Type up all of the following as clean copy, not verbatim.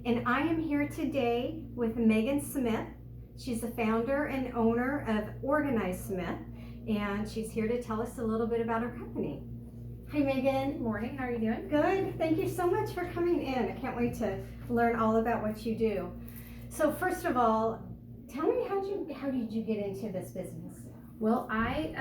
and I am here today with Megan Smith. She's the founder and owner of Organizesmith, and she's here to tell us a little bit about her company. Hi Megan. Good morning, how are you doing? Good, thank you so much for coming in. I can't wait to learn all about what you do. So first of all, tell me how did you get into this business? Well, my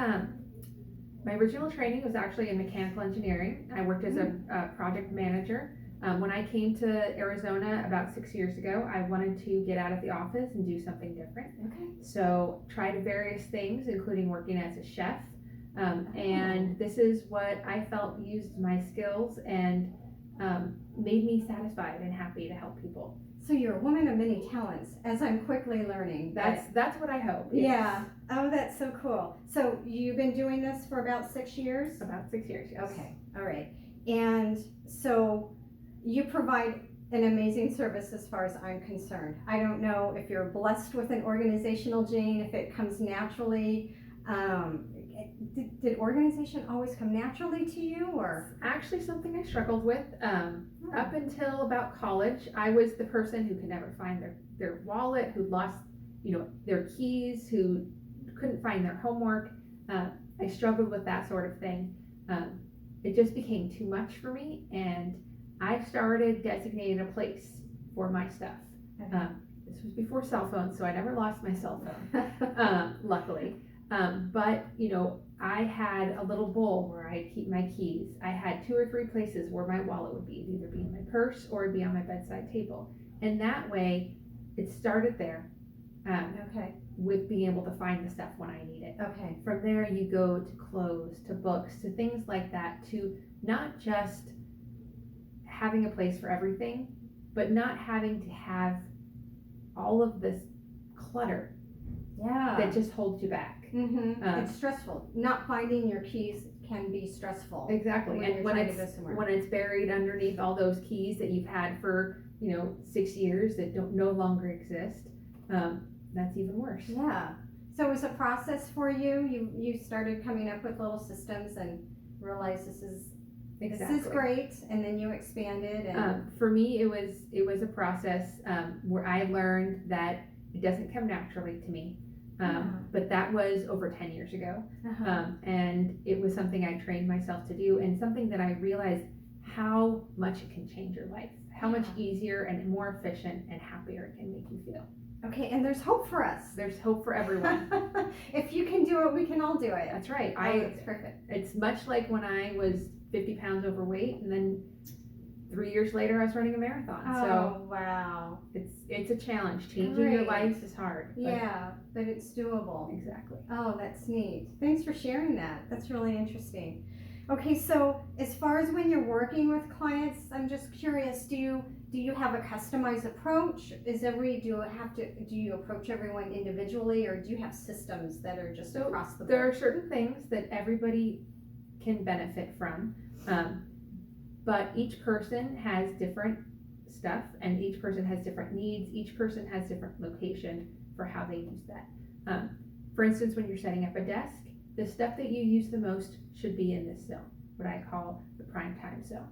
original training was actually in mechanical engineering. I worked as a project manager. When I came to Arizona about 6 years ago, I wanted to get out of the office and do something different. Okay. So tried various things, including working as a chef. And this is what I felt used my skills and made me satisfied and happy to help people. So you're a woman of many talents, as I'm quickly learning. That's what I hope. Yeah. Oh, that's so cool. So you've been doing this for about 6 years? About 6 years, yes. Okay. All right. And so you provide an amazing service as far as I'm concerned. I don't know if you're blessed with an organizational gene, if it comes naturally. Did organization always come naturally to you, or? Actually something I struggled with. Up until about college, I was the person who could never find their wallet, who lost, their keys, who couldn't find their homework. I struggled with that sort of thing. It just became too much for me, and I started designating a place for my stuff. This was before cell phones, so I never lost my cell phone, luckily. But I had a little bowl where I keep my keys. I had 2 or 3 places where my wallet would be. It'd either be in my purse or it'd be on my bedside table. And that way, it started there. Okay. With being able to find the stuff when I need it. Okay. From there, you go to clothes, to books, to things like that, to not just having a place for everything, but not having to have all of this clutter that just holds you back. It's stressful. Not finding your keys can be stressful. Exactly. And when it's buried underneath all those keys that you've had for 6 years that no longer exist, that's even worse. Yeah. So it was a process for you. You started coming up with little systems and realized this is great, and then you expanded. And for me, it was a process where I learned that it doesn't come naturally to me. But that was over 10 years ago. And it was something I trained myself to do, and something that I realized how much it can change your life, how much easier and more efficient and happier it can make you feel. Okay, and there's hope for us. There's hope for everyone. If you can do it, we can all do it. That's right. That's perfect. It's much like when I was 50 pounds overweight, and then 3 years later I was running a marathon. Oh, wow. It's a challenge. Changing your life is hard. But it's doable. Exactly. Oh, that's neat. Thanks for sharing that. That's really interesting. Okay, so as far as when you're working with clients, I'm just curious, do you have a customized approach? Do you approach everyone individually, or do you have systems that are just across the board? There are certain things that everybody can benefit from, but each person has different stuff, and each person has different needs. Each person has different location for how they use that. For instance, when you're setting up a desk, the stuff that you use the most should be in this zone, what I call the prime time zone.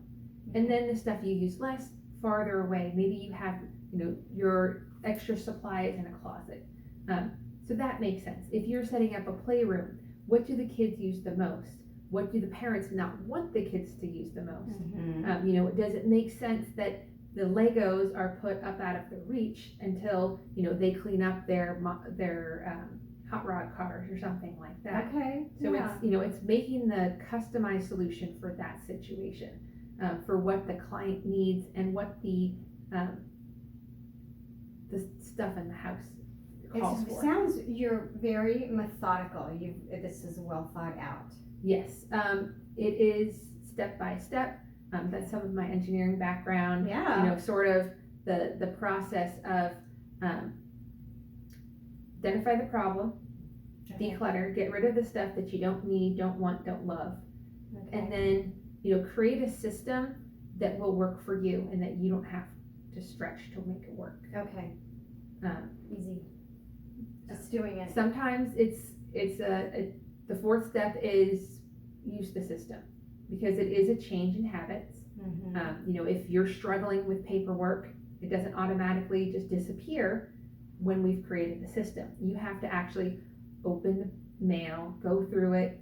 And then the stuff you use less, farther away. Maybe you have, your extra supplies in a closet. So that makes sense. If you're setting up a playroom, what do the kids use the most? What do the parents not want the kids to use the most? Does it make sense that the Legos are put up out of their reach until, they clean up their hot rod cars or something like that? Okay. So it's making the customized solution for that situation, for what the client needs and what the stuff in the house calls for. It sounds you're very methodical. This is well thought out. Yes, it is step by step. That's some of my engineering background. Yeah. Sort of the process of identify the problem, declutter, get rid of the stuff that you don't need, don't want, don't love, and then create a system that will work for you and that you don't have to stretch to make it work. Okay. Easy. Just doing it. Sometimes it's the fourth step is use the system, because it is a change in habits. If you're struggling with paperwork, It doesn't automatically just disappear when we've created the system. You have to actually open the mail, go through it,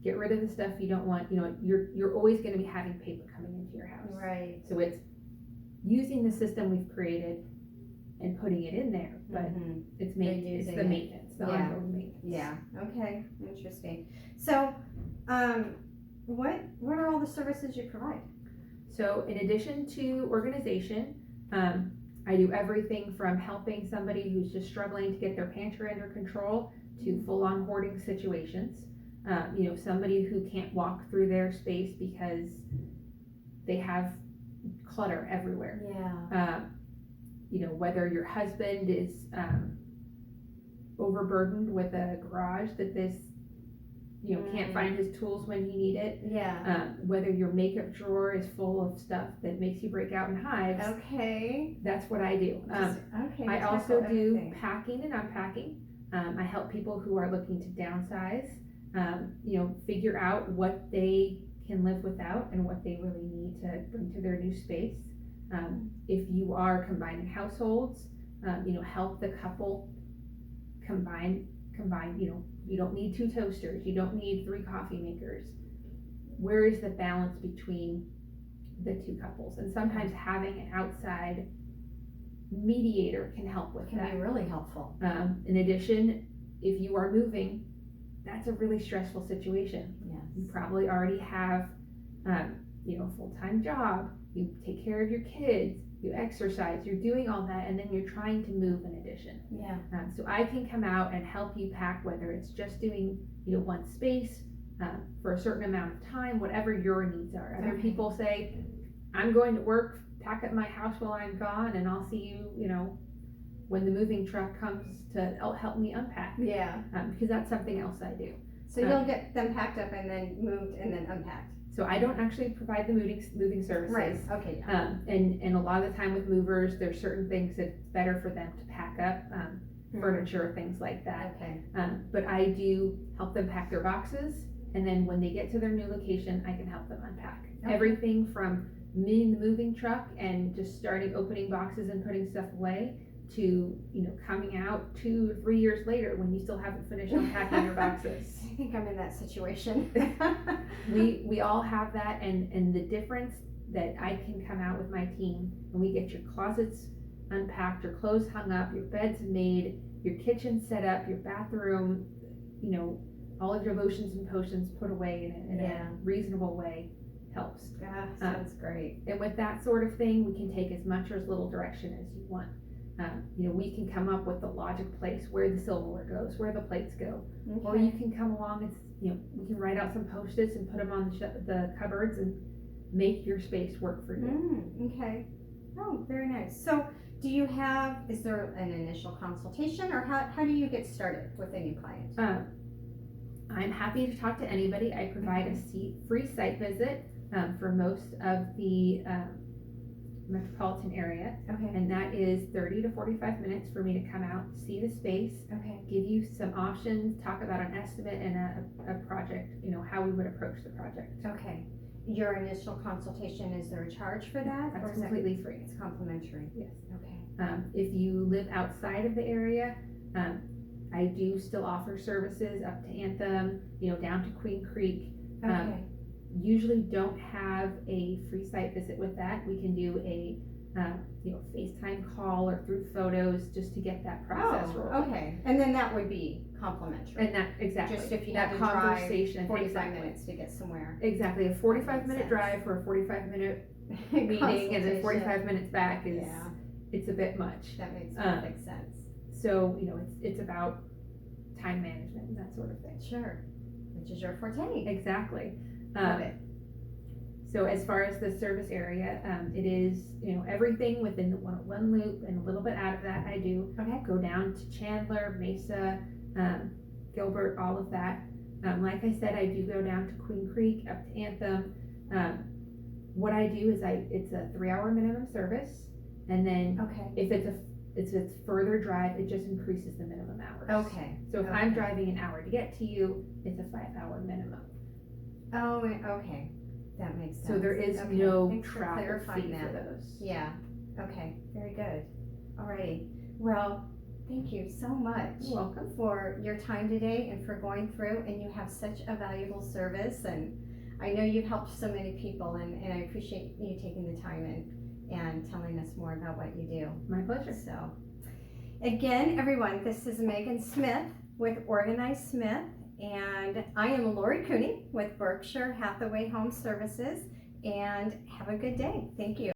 get rid of the stuff you don't want. You're always going to be having paper coming into your house. Right. So it's using the system we've created and putting it in there, but it's maintenance. It's the maintenance, the ongoing maintenance. Yeah. Okay. Interesting. So, what are all the services you provide? So in addition to organization, I do everything from helping somebody who's just struggling to get their pantry under control to full-on hoarding situations. Somebody who can't walk through their space because they have clutter everywhere. Yeah. Whether your husband is overburdened with a garage that can't find his tools when he need it. Yeah. Whether your makeup drawer is full of stuff that makes you break out in hives. Okay. That's what I do. Okay. I also do packing and unpacking. I help people who are looking to downsize, figure out what they can live without and what they really need to bring to their new space. If you are combining households, help the couple combine, you don't need 2 toasters, you don't need 3 coffee makers. Where is the balance between the 2 couples? And sometimes having an outside mediator can help with that. Can be really helpful. In addition, if you are moving, that's a really stressful situation. Yes. You probably already have, a full-time job, you take care of your kids, you exercise, you're doing all that, and then you're trying to move in addition. Yeah. So I can come out and help you pack, whether it's just doing, one space for a certain amount of time, whatever your needs are. Other people say, I'm going to work, pack up my house while I'm gone, and I'll see you, when the moving truck comes to help me unpack. Yeah. Because that's something else I do. So you'll get them packed up and then moved and then unpacked. So I don't actually provide the moving services. Right. Okay. And a lot of the time with movers, there's certain things that it's better for them to pack up, furniture, things like that. Okay. But I do help them pack their boxes, and then when they get to their new location, I can help them unpack. Okay. Everything from meeting the moving truck and just starting opening boxes and putting stuff away to coming out 2 or 3 years later when you still haven't finished unpacking your boxes. I think I'm in that situation. We all have that, and the difference that I can come out with my team and we get your closets unpacked, your clothes hung up, your beds made, your kitchen set up, your bathroom, all of your lotions and potions put away in a reasonable way helps. Yeah, sounds great. And with that sort of thing, we can take as much or as little direction as you want. We can come up with the logic place where the silverware goes, where the plates go, or you can come along and we can write out some post-its and put them on the cupboards and make your space work for you. Okay. Oh, very nice. So, is there an initial consultation, or how do you get started with a new client? I'm happy to talk to anybody. I provide a free site visit for most of the metropolitan area, and that is 30 to 45 minutes for me to come out, see the space, give you some options, talk about an estimate and a project, how we would approach the project. Okay. Your initial consultation, is there a charge for that? That's completely free. It's complimentary. Yes. Okay. If you live outside of the area, I do still offer services up to Anthem, down to Queen Creek. Okay. Usually don't have a free site visit with that. We can do a FaceTime call or through photos just to get that process rolling. Okay. And then that would be complimentary. And that, exactly. Just if you that had to conversation, drive 45 exactly. minutes to get somewhere. Exactly. A 45-minute drive for a 45-minute meeting and then 45 minutes back is it's a bit much. That makes perfect sense. So, it's about time management and that sort of thing. Sure. Which is your forte. Exactly. Love it. So as far as the service area, it is, everything within the 101 loop and a little bit out of that I do. Okay. Go down to Chandler, Mesa, Gilbert, all of that. Like I said, I do go down to Queen Creek, up to Anthem. What I do is it's a 3-hour minimum service, and then if it's a further drive, it just increases the minimum hours. Okay. So if I'm driving an hour to get to you, it's a 5-hour minimum. Oh, okay. That makes sense. So there is no travel fee for those. Yeah. Okay, very good. All right. Well, thank you so much You're welcome. for your time today and for going through, and you have such a valuable service, and I know you've helped so many people, and I appreciate you taking the time and telling us more about what you do. My pleasure. So, again, everyone, this is Megan Smith with Organizesmith, and I am Lori Cooney with Berkshire Hathaway Home Services, and have a good day. Thank you.